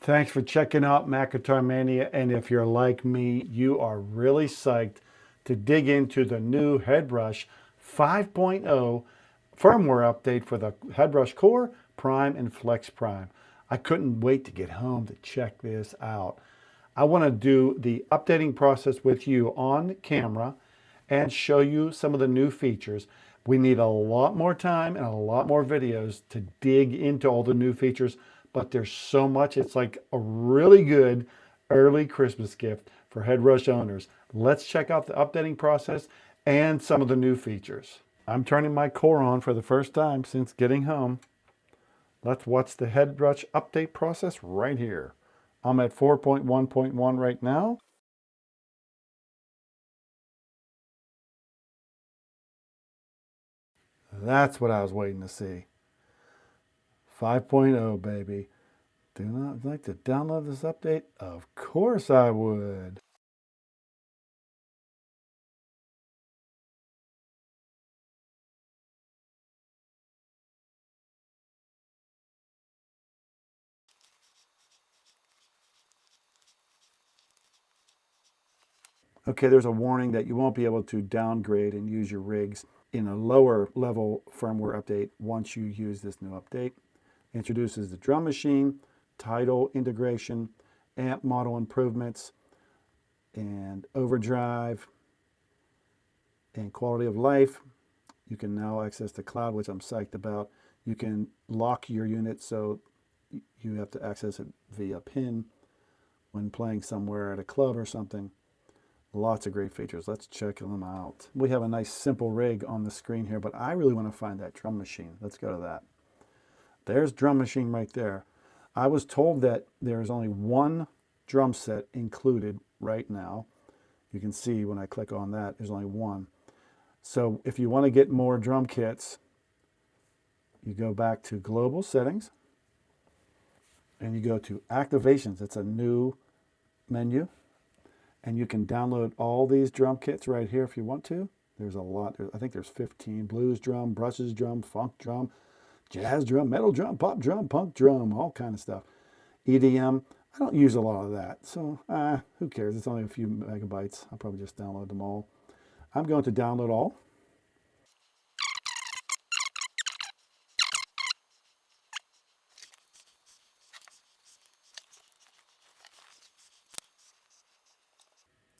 Thanks for checking out Guitar Mania, and if you're like me, you are really psyched to dig into the new Headrush 5.0 firmware update for the Headrush Core, Prime, and Flex Prime. I couldn't wait to get home to check this out. I want to do the updating process with you on camera and show you some of the new features. We need a lot more time and a lot more videos to dig into all the new features, but there's so much. It's like a really good early Christmas gift for Headrush owners. Let's check out the updating process and some of the new features. I'm turning my core on for the first time since getting home. Let's watch the Headrush update process right here. I'm at 4.1.1 right now. That's what I was waiting to see. 5.0, baby. Do not like to download this update? Of course I would. Okay, there's a warning that you won't be able to downgrade and use your rigs in a lower level firmware update once you use this new update. It introduces the drum machine, TIDAL integration, amp model improvements, and overdrive, and quality of life. You can now access the cloud, which I'm psyched about. You can lock your unit so you have to access it via PIN when playing somewhere at a club or something. Lots of great features. Let's check them out. We have a nice simple rig on the screen here, but I really want to find that drum machine. Let's go to that. There's drum machine right there. I was told that there's only one drum set included right now. You can see when I click on that, there's only one. So if you want to get more drum kits, you go back to global settings and you go to activations. It's a new menu. And you can download all these drum kits right here if you want to. There's a lot. I think there's 15. Blues drum, brushes drum, funk drum, jazz drum, metal drum, pop drum, punk drum, all kind of stuff. EDM. I don't use a lot of that. So who cares? It's only a few megabytes. I'll probably just download them all. I'm going to download all.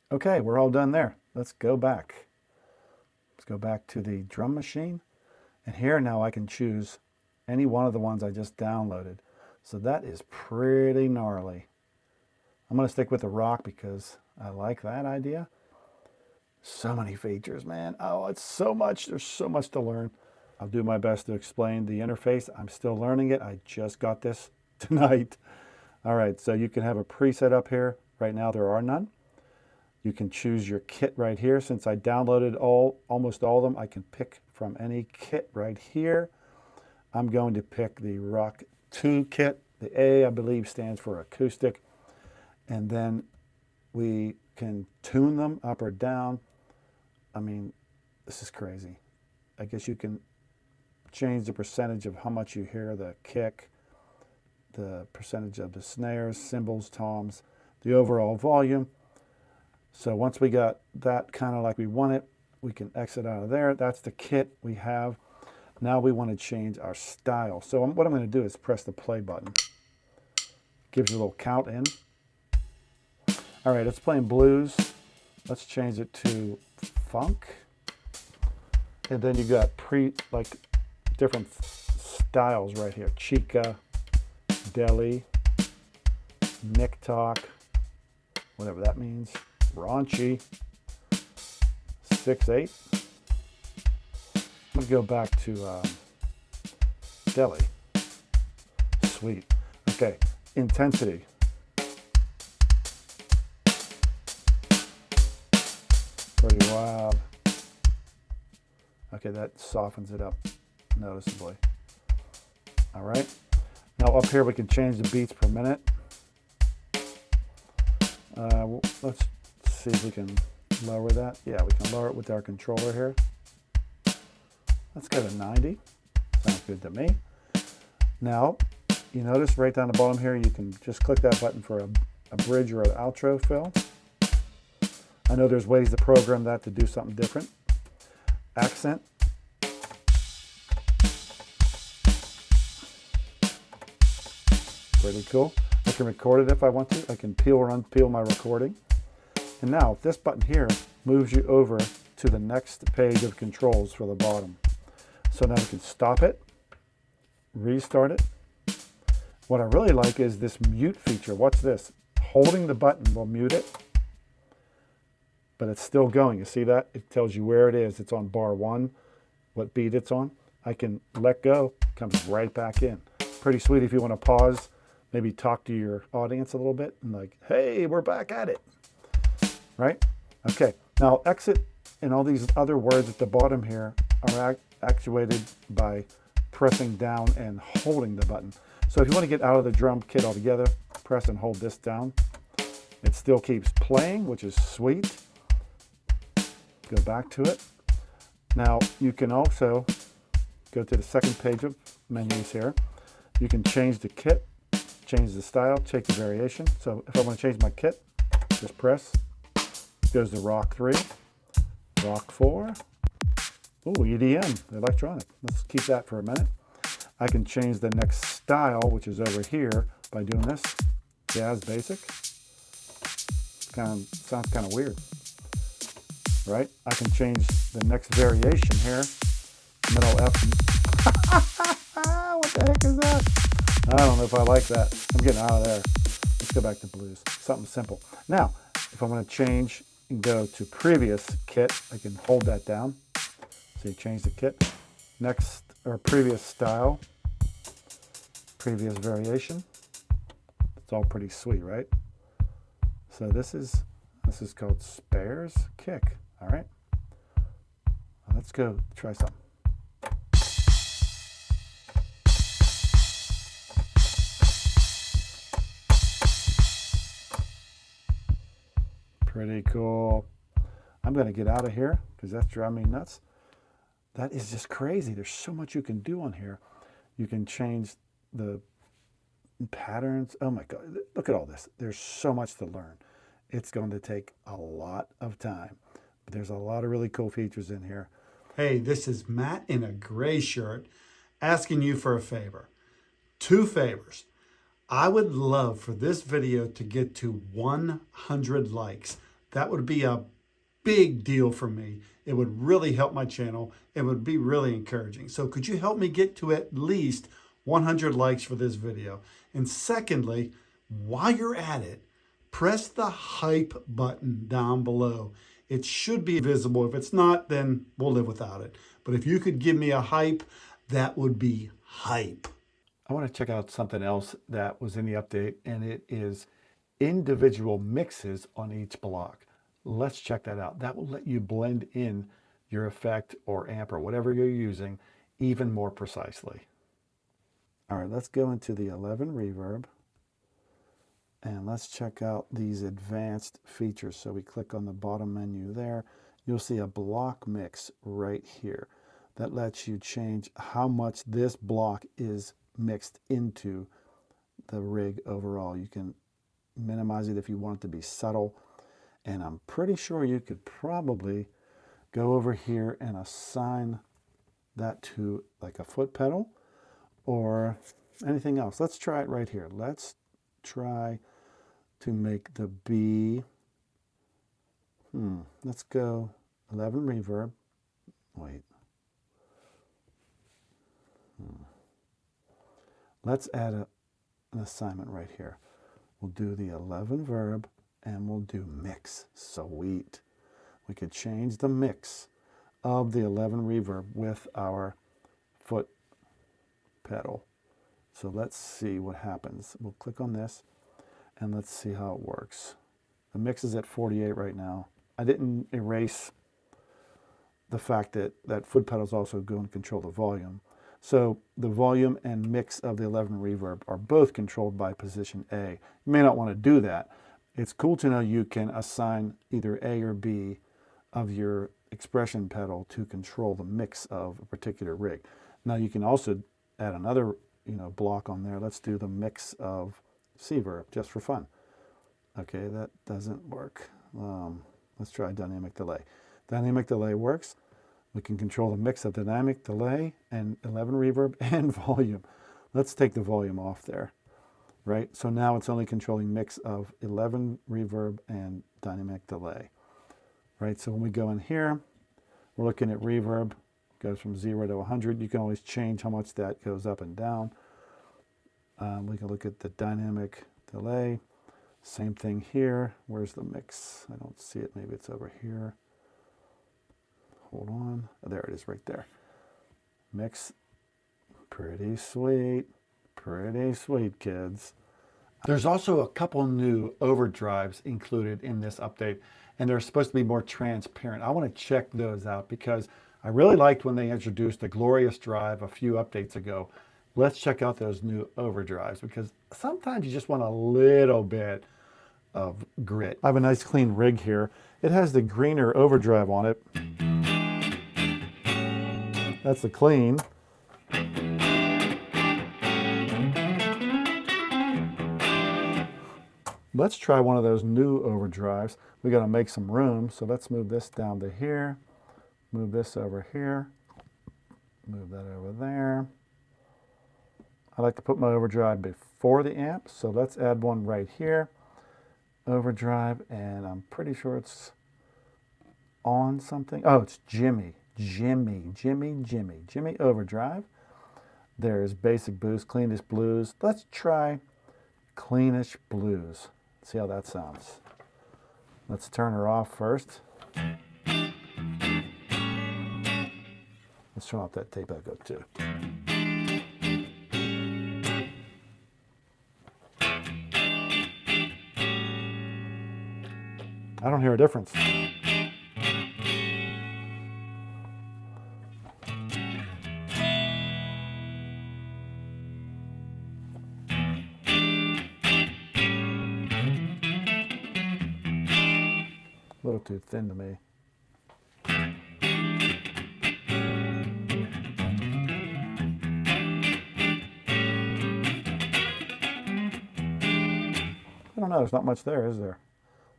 Okay, we're all done there. Let's go back. Let's go back to the drum machine. And here now I can choose any one of the ones I just downloaded. So that is pretty gnarly. I'm going to stick with the rock because I like that idea. So many features, man. Oh, it's so much. There's so much to learn. I'll do my best to explain the interface. I'm still learning it. I just got this tonight. All right, so you can have a preset up here. Right now there are none. You can choose your kit right here. Since I downloaded almost all of them, I can pick from any kit right here. I'm going to pick the Rock 2 kit. The A, I believe, stands for acoustic. And then we can tune them up or down. I mean, this is crazy. I guess you can change the percentage of how much you hear the kick, the percentage of the snares, cymbals, toms, the overall volume. So once we got that kind of like we want it, we can exit out of there. That's the kit we have. Now we want to change our style. So what I'm going to do is press the play button. Gives you a little count in. All right, it's playing blues. Let's change it to funk. And then you got different styles right here. Chica, deli, Nick talk, whatever that means. Raunchy, 6/8. I'm gonna go back to deli. Sweet. Okay, intensity. Pretty wild. Okay, that softens it up noticeably. All right. Now up here we can change the beats per minute. Let's see if we can lower that. Yeah, we can lower it with our controller here. Let's go to 90. Sounds good to me. Now, you notice right down the bottom here, you can just click that button for a bridge or an outro fill. I know there's ways to program that to do something different. Accent. Pretty cool. I can record it if I want to. I can peel or unpeel my recording. And now this button here moves you over to the next page of controls for the bottom. So now we can stop it, restart it. What I really like is this mute feature. Watch this. Holding the button will mute it, but it's still going. You see that? It tells you where it is. It's on bar 1, what beat it's on. I can let go, it comes right back in. Pretty sweet if you want to pause, maybe talk to your audience a little bit and like, hey, we're back at it, right? Okay, now exit and all these other words at the bottom here are actuated by pressing down and holding the button. So if you want to get out of the drum kit altogether, press and hold this down. It still keeps playing, which is sweet. Go back to it. Now you can also go to the second page of menus here. You can change the kit, change the style, change the variation. So if I want to change my kit, just press. It goes to Rock 3, Rock 4. Ooh, EDM, electronic. Let's keep that for a minute. I can change the next style, which is over here, by doing this. Jazz Basic. Sounds kind of weird, right? I can change the next variation here. Middle F. What the heck is that? I don't know if I like that. I'm getting out of there. Let's go back to blues. Something simple. Now, if I want to change and go to previous kit, I can hold that down. So you change the kit. Next, or previous style, previous variation. It's all pretty sweet, right? So this is called Spares Kick. All right. Let's go try something. Pretty cool. I'm going to get out of here because that's driving me nuts. That is just crazy. There's so much you can do on here. You can change the patterns. Oh my God, look at all this. There's so much to learn. It's going to take a lot of time, but there's a lot of really cool features in here. Hey, this is Matt in a gray shirt asking you for a favor. 2 favors. I would love for this video to get to 100 likes. That would be a big deal for me. It would really help my channel. It would be really encouraging. So could you help me get to at least 100 likes for this video? And secondly, while you're at it, press the hype button down below. It should be visible. If it's not, then we'll live without it. But if you could give me a hype, that would be hype. I want to check out something else that was in the update, and it is individual mixes on each block. Let's check that out. That will let you blend in your effect or amp or whatever you're using even more precisely. All right, let's go into the 11 reverb and let's check out these advanced features. So we click on the bottom menu there. You'll see a block mix right here that lets you change how much this block is mixed into the rig overall. You can minimize it if you want it to be subtle. And I'm pretty sure you could probably go over here and assign that to like a foot pedal or anything else. Let's try it right here. Let's try to make the B. Let's go 11 reverb. Wait. Let's add an assignment right here. We'll do the 11 verb and we'll do mix. Sweet. We could change the mix of the 11 reverb with our foot pedal. So let's see what happens. We'll click on this and let's see how it works. The mix is at 48 right now. I didn't erase the fact that that foot pedal is also going to control the volume. So the volume and mix of the 11 reverb are both controlled by position A. You may not want to do that. It's cool to know you can assign either A or B of your expression pedal to control the mix of a particular rig. Now you can also add another block on there. Let's do the mix of C-verb just for fun. Okay, that doesn't work. Let's try dynamic delay. Dynamic delay works. We can control the mix of dynamic delay and 11 reverb and volume. Let's take the volume off there, right? So now it's only controlling mix of 11 reverb and dynamic delay, right? So when we go in here, we're looking at reverb, goes from 0 to 100. You can always change how much that goes up and down. We can look at the dynamic delay. Same thing here. Where's the mix? I don't see it. Maybe it's over here. Hold on. Oh, there it is right there. Mix. Pretty sweet. Pretty sweet, kids. There's also a couple new overdrives included in this update, and they're supposed to be more transparent. I want to check those out because I really liked when they introduced the Glorious Drive a few updates ago. Let's check out those new overdrives because sometimes you just want a little bit of grit. I have a nice clean rig here. It has the greener overdrive on it. That's the clean. Let's try one of those new overdrives. We got to make some room, so let's move this down to here. Move this over here. Move that over there. I like to put my overdrive before the amp, so let's add one right here. Overdrive, and I'm pretty sure it's on something. Oh, it's Jimmy overdrive. There's basic boost, cleanish blues. Let's try cleanish blues. See how that sounds. Let's turn her off first. Let's turn off that tape echo too. I don't hear a difference. A little too thin to me. I don't know, there's not much there, is there?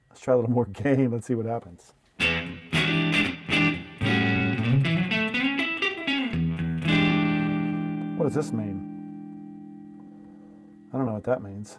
Let's try a little more gain, let's see what happens. What does this mean? I don't know what that means.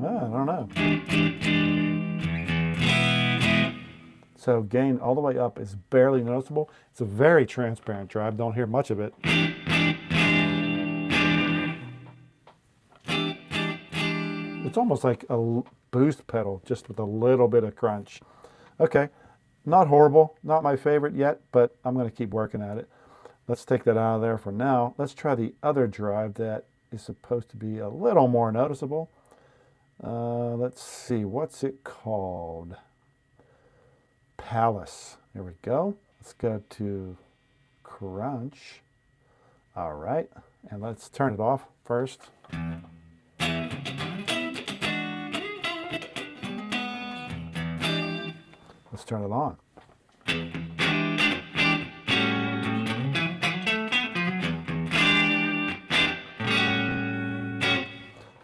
I don't know. So gain all the way up is barely noticeable. It's a very transparent drive. Don't hear much of it. It's almost like a boost pedal, just with a little bit of crunch. Okay, not horrible, not my favorite yet, but I'm going to keep working at it. Let's take that out of there for now. Let's try the other drive that is supposed to be a little more noticeable. Let's see, what's it called? Palace. There we go. Let's go to crunch. All right, and let's turn it off first. Let's turn it on.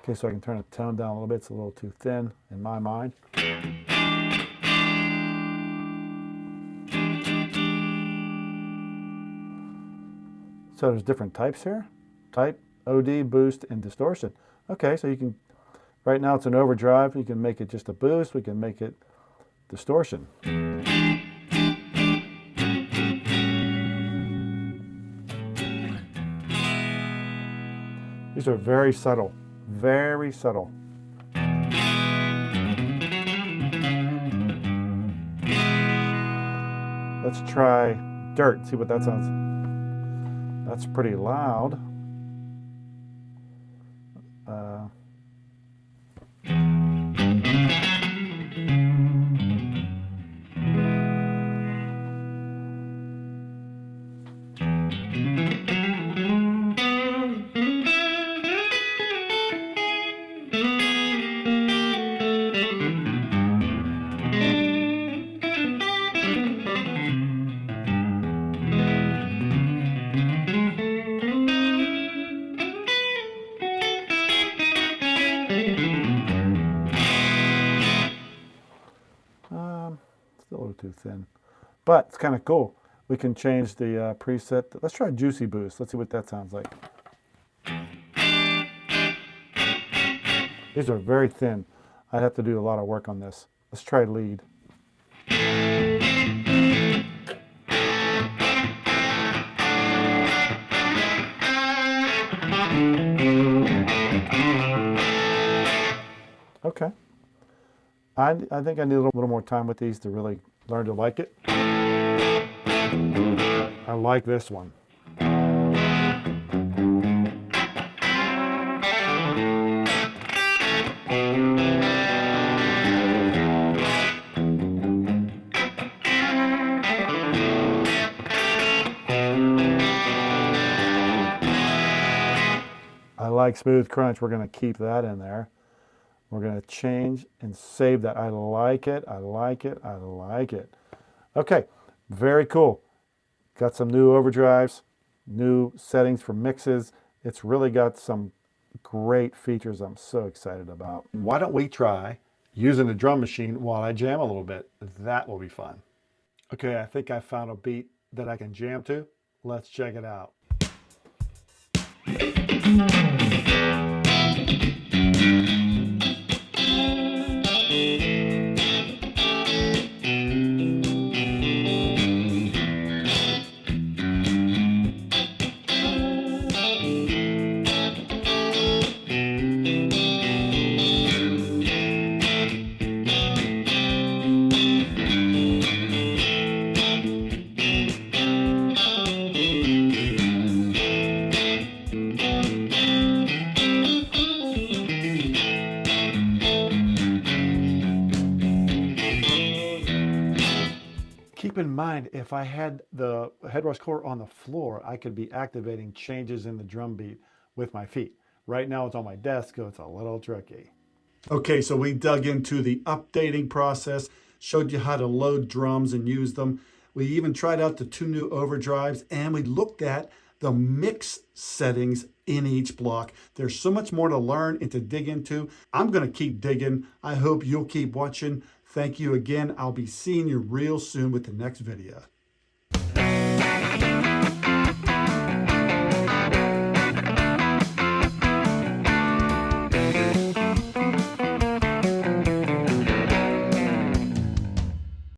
Okay, so I can turn the tone down a little bit. It's a little too thin in my mind. So there's different types here. Type, OD, boost, and distortion. Okay, so you can, right now it's an overdrive. You can make it just a boost. We can make it distortion. These are very subtle, very subtle. Let's try dirt, see what that sounds. That's pretty loud. thin. But it's kind of cool. We can change the preset. Let's try Juicy Boost. Let's see what that sounds like. These are very thin. I'd have to do a lot of work on this. Let's try lead. Okay. I think I need a little more time with these to really learn to like it. I like this one. I like smooth crunch. We're going to keep that in there. We're going to change and save that. I like it. I like it. I like it. Okay, very cool. Got some new overdrives, new settings for mixes. It's really got some great features I'm so excited about. Why don't we try using the drum machine while I jam a little bit? That will be fun. Okay, I think I found a beat that I can jam to. Let's check it out. Keep in mind, if I had the Headrush core on the floor, I could be activating changes in the drum beat with my feet. Right now it's on my desk, so it's a little tricky. Okay, so we dug into the updating process, showed you how to load drums and use them. We even tried out the 2 new overdrives, and we looked at the mix settings in each block. There's so much more to learn and to dig into. I'm going to keep digging. I hope you'll keep watching. Thank you again. I'll be seeing you real soon with the next video.